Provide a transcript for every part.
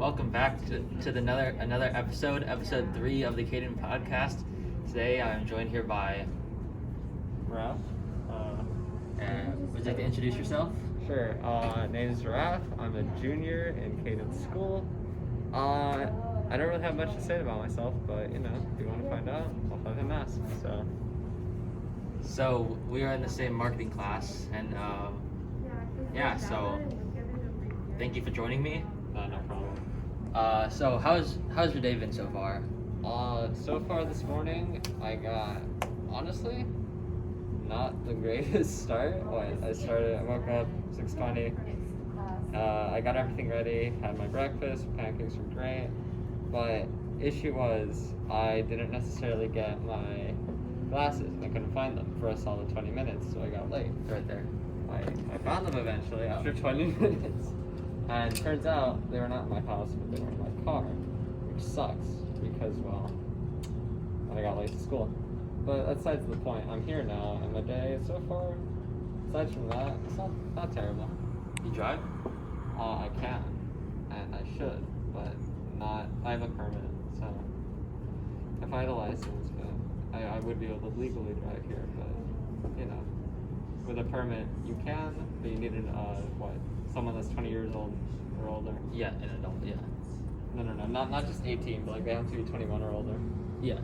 Welcome back to another episode 3 of the Cadon podcast. Today I'm joined here by Raph. would you like to introduce yourself? Sure. Name is Raph. I'm a junior in Cadon school. I don't really have much to say about myself, but if you want to find out, I'll have him ask. So we are in the same marketing class, and so thank you for joining me. No problem. So how's your day been so far? So far this morning, I got, honestly, not the greatest start. I woke up 6:20. I got everything ready, had my breakfast, pancakes were great, but issue was I didn't necessarily get my glasses and I couldn't find them for a solid 20 minutes, so I got late. Right there. I found them eventually after 20 minutes. And turns out they were not in my house, but they were in my car, which sucks because, I got late to school. But aside to the point, I'm here now, and my day so far, aside from that, it's not terrible. You drive? I can, and I should, but not. I have a permit, so if I had a license, I would be able to legally drive here. But with a permit, you can, but you need someone that's 20 years old or older. Yeah, an adult. Yeah. No, not just 18, but they have to be 21 or older. Yeah.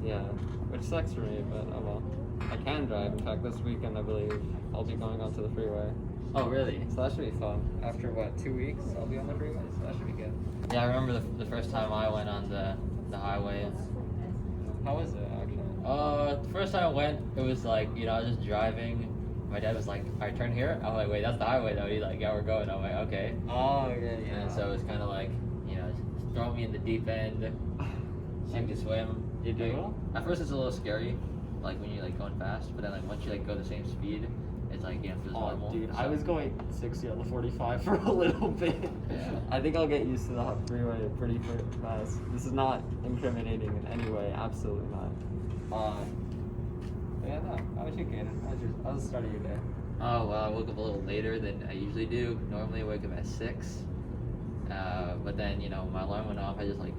Yeah, which sucks for me, but oh well. I can drive. In fact, this weekend I believe I'll be going onto the freeway. Oh, really? So that should be fun. After 2 weeks, I'll be on the freeway, so that should be good. Yeah, I remember the first time I went on the highway. How was it actually? The first time I went, it was like, I was just driving. My dad was like, "Alright, turn here." I'm like, "Wait, that's the highway though." He's like, "Yeah, we're going." I'm like, "Okay." Oh, yeah. And so it's kind of like, just throw me in the deep end. So you can swim. You do? At first, it's a little scary, like when you're like going fast. But then, like once you like go the same speed, it's like it feels normal. Dude, So, I was going 60 on the 45 for a little bit. Yeah. I think I'll get used to the freeway pretty fast. This is not incriminating in any way. Absolutely not. Yeah, no. How was your Cadon? How was the start of your day? Oh well, I woke up a little later than I usually do. Normally, I wake up at 6. But then my alarm went off. I just like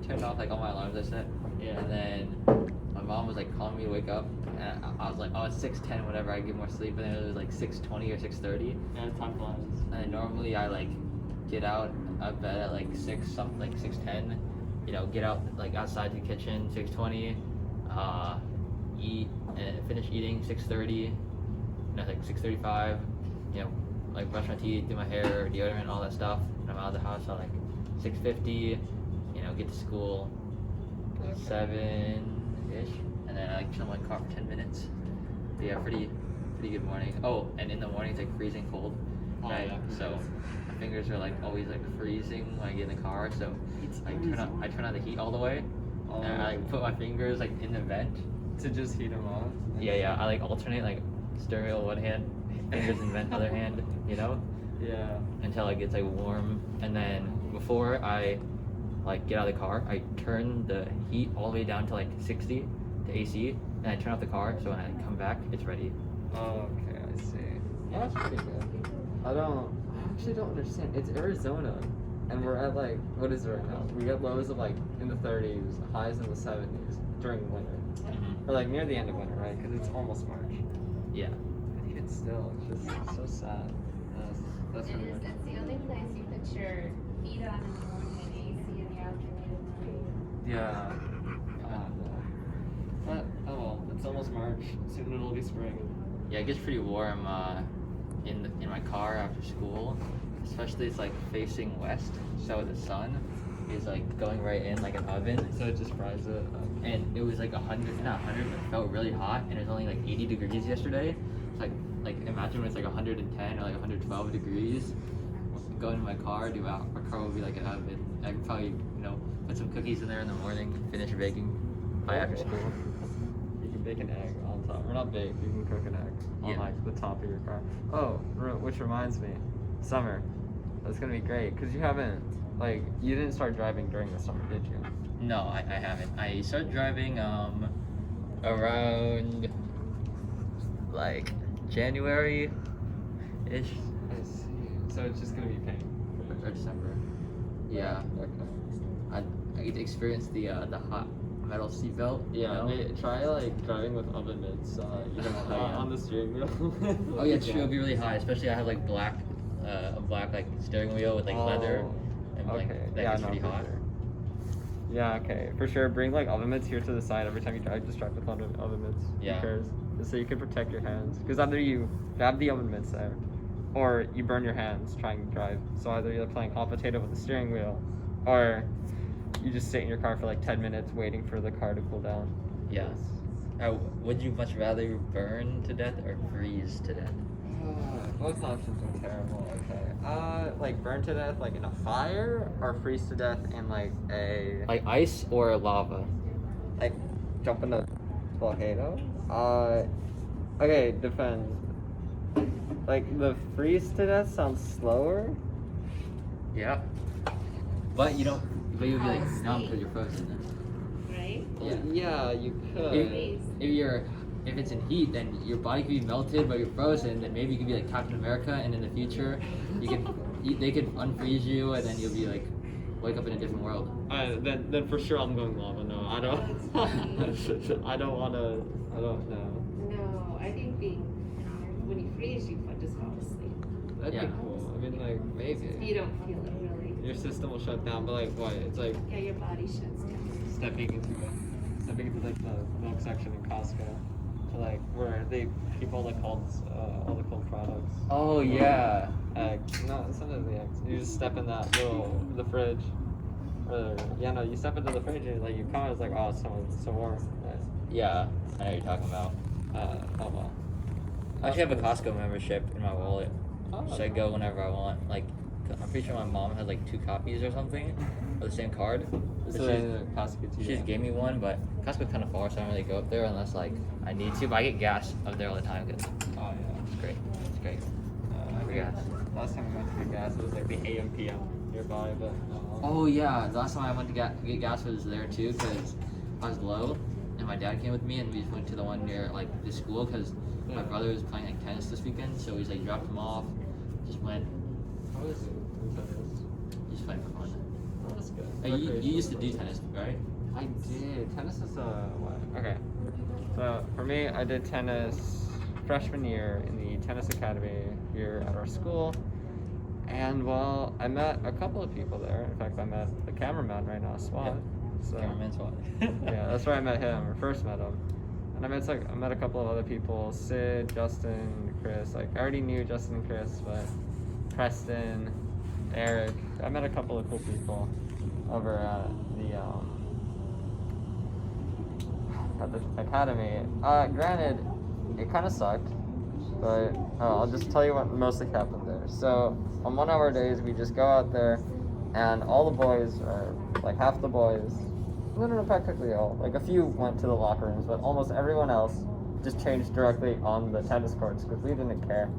turned off like all my alarms I set. Yeah. And then my mom was like calling me to wake up, and I was like, "Oh, it's 6:10, whatever. I get more sleep." And then it was like 6:20 or 6:30. Yeah, time flies. And normally I like get out of bed at like 6:10. Get out like outside the kitchen 6:20. Eat and finish eating 6:30. Like 6:35. Like brush my teeth, do my hair, deodorant, all that stuff. And I'm out of the house at like 6:50. Get to school 7-ish, and then I like chill in my car for 10 minutes. But yeah, pretty good morning. Oh, and in the morning it's like freezing cold. Right? Yeah. So my fingers are like always like freezing when I get in the car. So I turn on the heat all the way, and I like put my fingers like in the vent to just heat them up. Yeah. I like alternate like steering wheel one hand, fingers in vent other hand. Yeah. Until it gets like warm, and then before I like get out of the car, I turn the heat all the way down to like 60 to AC, and I turn off the car so when I come back it's ready. Oh, okay, I see. Yeah, that's pretty good. I actually don't understand. It's Arizona, and we're at like, what is it right now? We get lows of like in the 30s, highs in the 70s during winter, or like near the end of winter, right? Because it's almost March. Yeah. And even still, it's just so sad. That's really weird. That's the only place you put your feet on in the morning and AC in the afternoon. Yeah. But oh well, it's almost March. Soon it'll be spring. Yeah, it gets pretty warm in my car after school, especially it's like facing west, so the sun is like going right in like an oven. So it just fries it. And it was like 100, not 100, but it felt really hot, and it was only like 80 degrees yesterday. It's like imagine when it's like 110 or like 112 degrees. Go into my car, my car will be like an oven. I could probably put some cookies in there in the morning, finish baking by after school. You can bake an egg on top. Or not bake, you can cook an egg on like the top of your car. Oh, which reminds me, summer. That's gonna be great because you didn't start driving during the summer, did you? No, I haven't. I started driving around like January-ish. I see. So it's just gonna be pain. or December. Yeah. Okay. I get to experience the hot metal seatbelt. Yeah, You know? try like driving with oven mitts, on the steering wheel. Oh yeah, true. It'll be really high, especially I have like a black like steering wheel with like leather, and like Okay. that Yeah, gets no, pretty for hot. sure. Yeah, okay, for sure. Bring like oven mitts here to the side every time you drive. Just drive with oven mitts. Yeah. Because just so you can protect your hands. Because either you grab the oven mitts there, or you burn your hands trying to drive. So either you're playing hot potato with the steering wheel, or you just sit in your car for like 10 minutes waiting for the car to cool down. Yeah. Would you much rather burn to death or freeze to death? Both options are terrible. Okay. Like burn to death, like in a fire, or freeze to death in like a Like ice or lava? like jump in a volcano. Okay, depends. Like the freeze to death sounds slower. Yeah. But you don't. But you'll be like numb because you're frozen. Right? Yeah, you could. If it's in heat, then your body could be melted, but you're frozen. Then maybe you could be like Captain America, and in the future, they could unfreeze you, and then you'll be like wake up in a different world. Then for sure I'm going lava. No, I don't. I don't wanna. I don't know. No, I think when you freeze, you just fall asleep. That'd Yeah. be cool. I mean, like maybe You don't feel it really. your system will shut down, but like what? It's like Yeah, your body shuts down. stepping into like the milk section in Costco, to like where they keep all the cold products. Oh yeah. Eggs. No, it's not the eggs. You just step in the fridge. You step into the fridge and like you come out, it's like, oh, it's so warm. Nice. Yeah. I know what you're talking about. Oh well. I actually have a Costco membership in my wallet, Oh, so I go whenever I want. Like, I'm pretty sure my mom has like 2 copies or something of the same card. So So Costco too. she just gave me one, but Costco's kind of far, so I don't really go up there unless like I need to. But I get gas up there all the time because Oh yeah. it's great. It's great. Yeah. Last time we went to get gas, it was like the AM PM nearby, but. Oh yeah, the last time I went to get gas was there too because I was low, and my dad came with me, and we just went to the one near like the school because my brother was playing like tennis this weekend, so we just like dropped him off, just went, How is it in tennis? just went for fun. Oh, that's good. Hey, you used to do tennis, right? I did. Tennis is what? Okay. So for me, I did tennis freshman year in the tennis academy here at our school. And well, I met a couple of people there. In fact, I met the cameraman right now, Swat. So, Cameraman's what? yeah, that's where I met him, or first met him. And I met a couple of other people, Sid, Justin, Chris. Like I already knew Justin and Chris, but Preston, Eric. I met a couple of cool people over at the academy. Granted, it kind of sucked, but I'll just tell you what mostly happened there. So on one of our days, we just go out there, and all the boys, or like half the boys, no, practically all, like a few went to the locker rooms, but almost everyone else just changed directly on the tennis courts because we didn't care.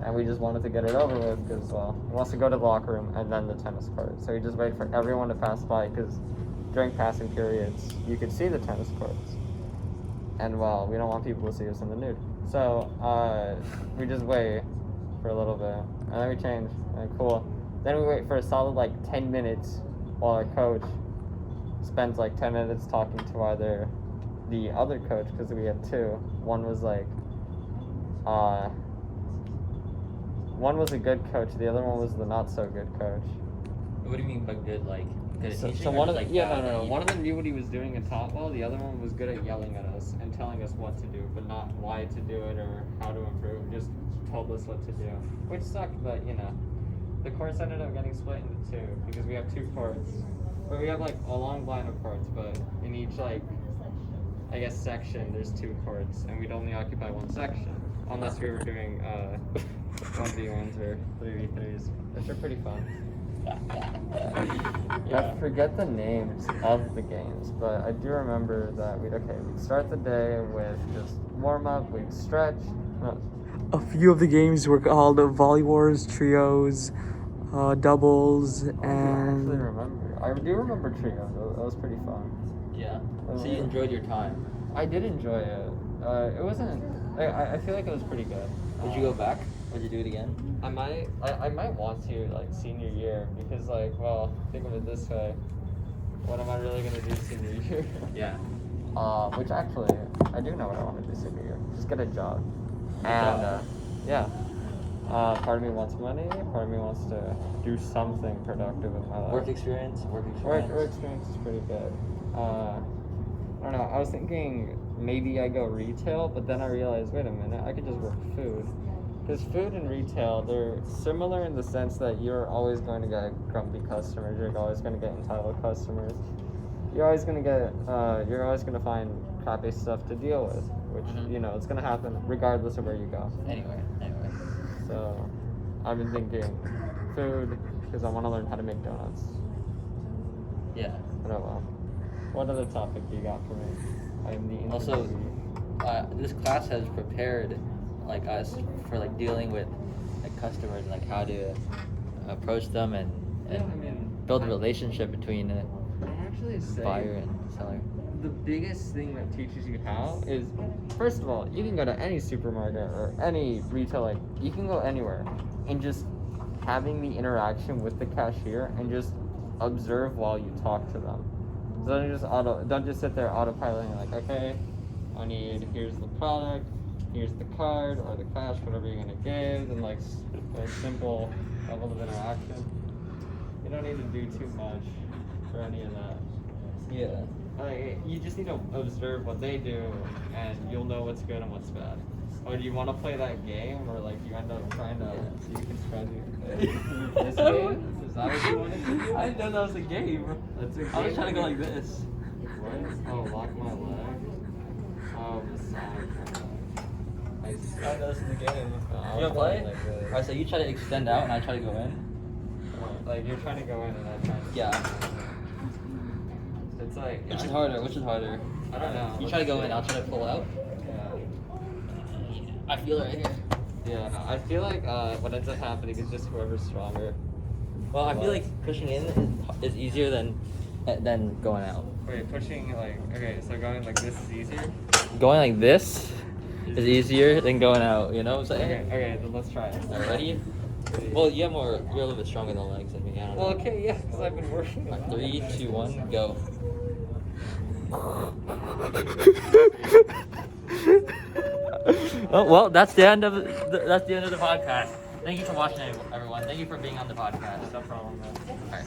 And we just wanted to get it over with because, well, he wants to go to the locker room and then the tennis court. So we just waited for everyone to pass by because during passing periods, you could see the tennis courts. And, well, we don't want people to see us in the nude. So we just wait for a little bit. And then we change. And cool. Then we wait for a solid, like, 10 minutes while our coach spends, like, 10 minutes talking to either the other coach, because we had 2. One was, like, one was a good coach, the other one was the not so good coach. What do you mean by good? Like good at teaching? So or one of just, them, like, bad at no. eating? One of them knew what he was doing and taught well. The other one was good at yelling at us and telling us what to do, but not why to do it or how to improve. Just told us what to do, which sucked. But the courts ended up getting split into 2 because we have 2 courts, but we have like a long line of courts, but in each I guess section there's 2 courts, and we'd only occupy one section unless we were doing 1v1s or 3v3s, which are pretty fun. I forget the names of the games, but I do remember that we'd start the day with just warm up, we'd stretch. A few of the games were called Volley Wars, Trios, Doubles, I and actually remember. I do remember Trio. That was pretty fun. Yeah. So you enjoyed your time. I did enjoy it. It wasn't. I feel like it was pretty good. Would you go back? Would you do it again? I might want to like senior year because like, well, think of it this way. What am I really gonna do senior year? Yeah. Which actually, I do know what I want to do senior year. Just get a job. And yeah. Part of me wants money. Part of me wants to do something productive in my life. Work experience. Work experience is pretty good. I don't know. I was thinking maybe I go retail, but then I realized, wait a minute, I could just work food. Because food and retail, they're similar in the sense that you're always going to get grumpy customers. You're always going to get entitled customers. You're always going to find crappy stuff to deal with, which you know it's going to happen regardless of where you go. Anyway. So, I've been thinking food because I want to learn how to make donuts. Yeah. But oh well. What other topic do you got for me? I am the Also, interviewee. this class has prepared like us for like dealing with like customers, like how to approach them and Yeah, I mean, build a relationship between I actually say buyer and seller. the biggest thing that teaches you how is, first of all, you can go to any supermarket or any retail, like you can go anywhere, and just having the interaction with the cashier and just observe while you talk to them. So don't just sit there autopiloting like, okay, here's the product, here's the card or the cash, whatever you're gonna give, and like a simple level of interaction. You don't need to do too much for any of that. Yeah. You just need to observe what they do, and you'll know what's good and what's bad. Or do you want to play that game, or like you end up trying to see who can spread you? This game? Is that what you wanted to do? I didn't know that was a game. That's a game. I was trying to go like this. What? Oh, lock my leg. Oh, massage. I know this is the game. I You was wanna play? playing like this. Alright, so you try to extend out and I try to go in. Like you're trying to go in and I'm trying to. Yeah. It's like. Which is yeah, harder? Which is harder? I don't know. You try to go in, I'll try to pull out. Yeah. I feel it right here. Yeah, no, I feel like what ends up happening is just whoever's stronger. Well, I feel like pushing in is easier than going out. Wait, pushing like, okay, so going like this is easier? Going like this is easier than going out. You know what I'm saying? Okay, then let's try it. Alright, ready? Well, you're a little bit stronger than legs than me. I don't know. Well, okay, yeah, because I've been working. Alright, 3, 2, 1, go. Oh, well, that's the end of the podcast. Thank you for watching, everyone. Thank you for being on the podcast. No problem, man. Alright.